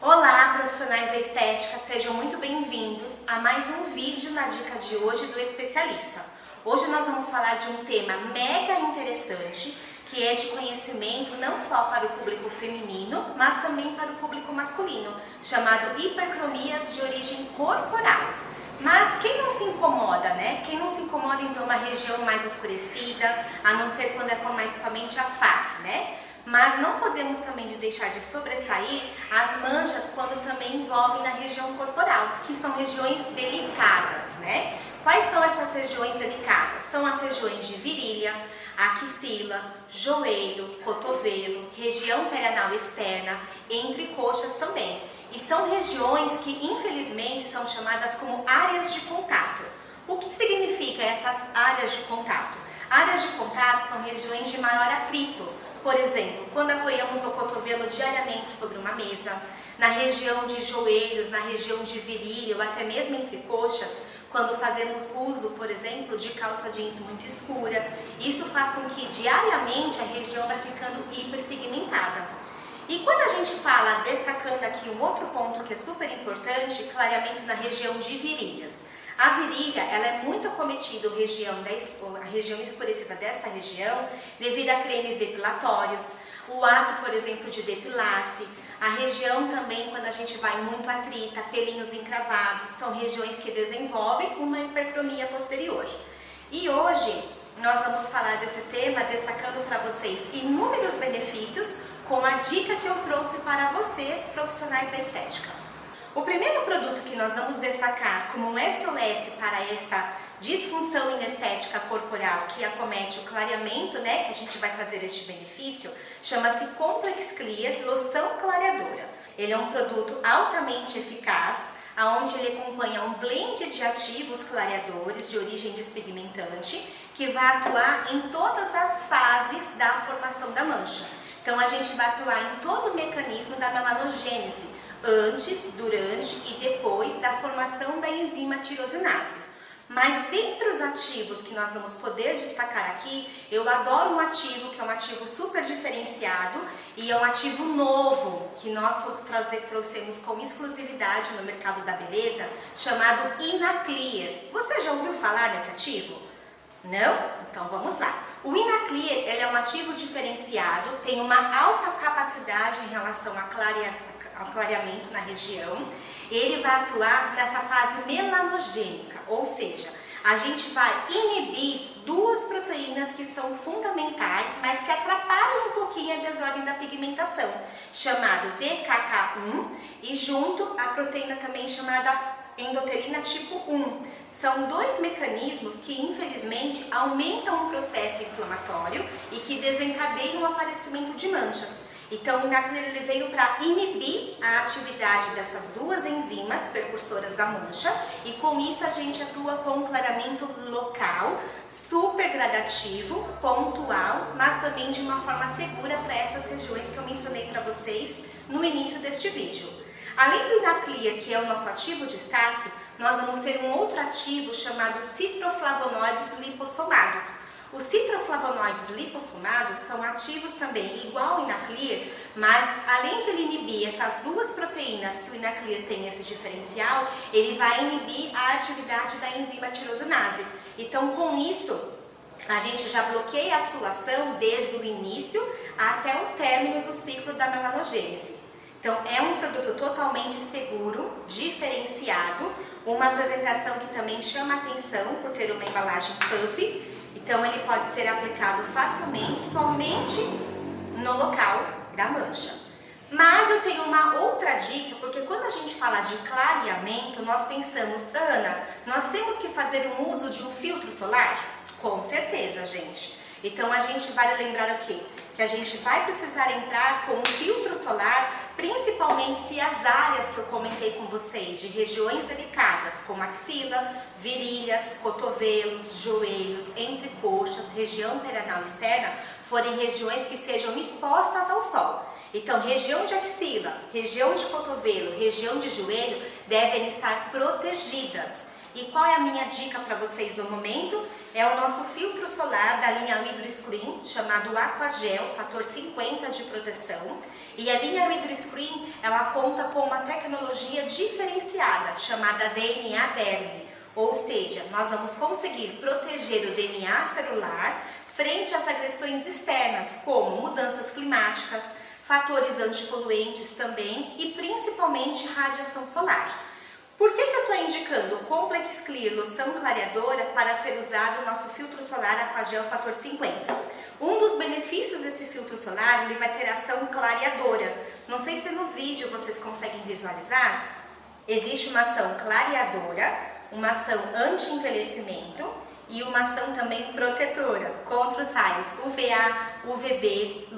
Olá, profissionais da estética, sejam muito bem-vindos a mais um vídeo na dica de hoje do especialista. Hoje nós vamos falar de um tema mega interessante, que é de conhecimento não só para o público feminino, mas também para o público masculino, chamado hipercromias de origem corporal. Mas quem não se incomoda, né? Quem não se incomoda em ter uma região mais escurecida, a não ser quando acomete somente a face, né? Mas não podemos também deixar de sobressair as manchas quando também envolvem na região corporal, que são regiões delicadas, né? Quais são essas regiões delicadas? São as regiões de virilha, axila, joelho, cotovelo, região perianal externa, entre coxas também. E são regiões que, infelizmente, são chamadas como áreas de contato. O que significa essas áreas de contato? Áreas de contato são regiões de maior atrito. Por exemplo, quando apoiamos o cotovelo diariamente sobre uma mesa, na região de joelhos, na região de virilha ou até mesmo entre coxas, quando fazemos uso, por exemplo, de calça jeans muito escura, isso faz com que diariamente a região vai ficando hiperpigmentada. E quando a gente fala, destacando aqui um outro ponto que é super importante, clareamento na região de virilhas. A virilha, ela é muito acometida, a região escurecida dessa região, devido a cremes depilatórios, o ato, por exemplo, de depilar-se, a região também, quando a gente vai muito atrita, pelinhos encravados, são regiões que desenvolvem uma hipercromia posterior. E hoje, nós vamos falar desse tema, destacando para vocês inúmeros benefícios, com a dica que eu trouxe para vocês, profissionais da estética. O primeiro produto que nós vamos destacar como um SOS para essa disfunção inestética corporal que acomete o clareamento, né, que a gente vai fazer este benefício, chama-se Complex Clear Loção Clareadora. Ele é um produto altamente eficaz, onde ele acompanha um blend de ativos clareadores de origem despigmentante, que vai atuar em todas as fases da formação da mancha. Então a gente vai atuar em todo o mecanismo da melanogênese, antes, durante e depois da formação da enzima tirosinase. Mas dentre os ativos que nós vamos poder destacar aqui, eu adoro um ativo que é um ativo super diferenciado e é um ativo novo que nós trouxemos com exclusividade no mercado da beleza, chamado Inaclear. Você já ouviu falar nesse ativo? Não? Então vamos lá. O Inaclear, ele é um ativo diferenciado, tem uma alta capacidade em relação ao clareamento na região. Ele vai atuar nessa fase melanogênica, ou seja, a gente vai inibir duas proteínas que são fundamentais, mas que atrapalham um pouquinho a desordem da pigmentação, chamado DKK1 e junto a proteína também chamada endotelina tipo 1. São dois mecanismos que, infelizmente, aumentam o processo inflamatório e que desencadeiam o aparecimento de manchas. Então, o Inaclear ele veio para inibir a atividade dessas duas enzimas precursoras da mancha e com isso a gente atua com um clareamento local, super gradativo, pontual, mas também de uma forma segura para essas regiões que eu mencionei para vocês no início deste vídeo. Além do Inaclear, que é o nosso ativo de destaque, nós vamos ter um outro ativo chamado citroflavonoides lipossomados. Os citroflavonoides lipossomados são ativos também igual ao Inaclear, mas além de ele inibir essas duas proteínas que o Inaclear tem esse diferencial, ele vai inibir a atividade da enzima tirosinase. Então, com isso, a gente já bloqueia a sua ação desde o início até o término do ciclo da melanogênese. Então, é um produto totalmente seguro, diferenciado, uma apresentação que também chama atenção por ter uma embalagem pump. Então, ele pode ser aplicado facilmente, somente no local da mancha. Mas eu tenho uma outra dica, porque quando a gente fala de clareamento, nós pensamos, Ana, nós temos que fazer um uso de um filtro solar? Com certeza, gente. Então, a gente vai lembrar o quê? Que a gente vai precisar entrar com um filtro solar, principalmente se as áreas que eu comentei com vocês, de regiões delicadas, como axila, virilhas, cotovelos, joelhos, entrecoxas, região perianal externa, forem regiões que sejam expostas ao sol. Então, região de axila, região de cotovelo, região de joelho devem estar protegidas. E qual é a minha dica para vocês no momento? É o nosso filtro solar da linha Hydro Screen, chamado Aquagel, fator 50 de proteção. E a linha Hydro Screen, ela conta com uma tecnologia diferenciada, chamada DNA Derm. Ou seja, nós vamos conseguir proteger o DNA celular frente às agressões externas, como mudanças climáticas, fatores antipoluentes também e principalmente radiação solar. Por que eu estou indicando o Complex Clear Loção Clareadora para ser usado o nosso filtro solar Aquagel fator 50? Um dos benefícios desse filtro solar, ele vai ter ação clareadora. Não sei se no vídeo vocês conseguem visualizar. Existe uma ação clareadora, uma ação anti-envelhecimento e uma ação também protetora contra os raios UVA, UVB,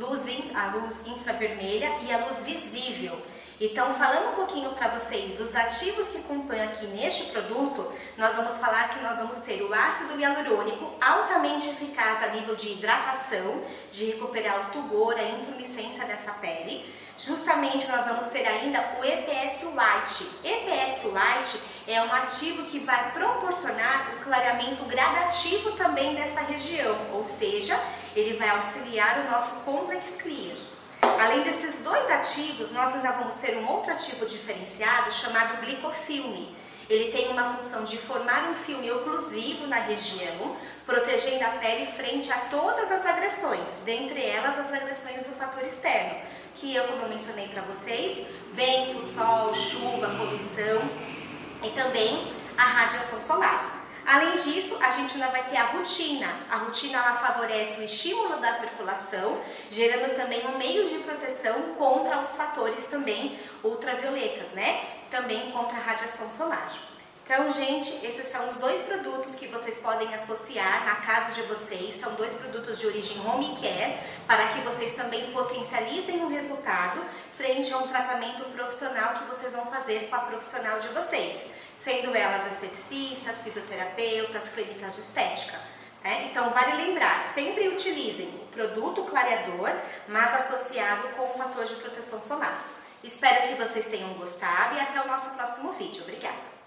a luz infravermelha e a luz visível. Então, falando um pouquinho para vocês dos ativos que compõem aqui neste produto, nós vamos falar que nós vamos ter o ácido hialurônico altamente eficaz a nível de hidratação, de recuperar o tugor, a intumescência dessa pele. Justamente nós vamos ter ainda o EPS White. EPS White é um ativo que vai proporcionar o clareamento gradativo também dessa região, ou seja, ele vai auxiliar o nosso Complex Clear. Além desses dois ativos, nós ainda vamos ter um outro ativo diferenciado chamado glicofilme. Ele tem uma função de formar um filme oclusivo na região, protegendo a pele frente a todas as agressões, dentre elas as agressões do fator externo, que eu, como eu mencionei para vocês, vento, sol, chuva, poluição e também a radiação solar. Além disso, a gente ainda vai ter a rutina. A rutina ela favorece o estímulo da circulação, gerando também um meio de proteção contra os fatores também ultravioletas, né? Também contra a radiação solar. Então, gente, esses são os dois produtos que vocês podem associar na casa de vocês. São dois produtos de origem home care, para que vocês também potencializem o resultado frente a um tratamento profissional que vocês vão fazer com a profissional de vocês, sendo elas esteticistas, fisioterapeutas, clínicas de estética. Então, vale lembrar, sempre utilizem o produto clareador, mas associado com o fator de proteção solar. Espero que vocês tenham gostado e até o nosso próximo vídeo. Obrigada!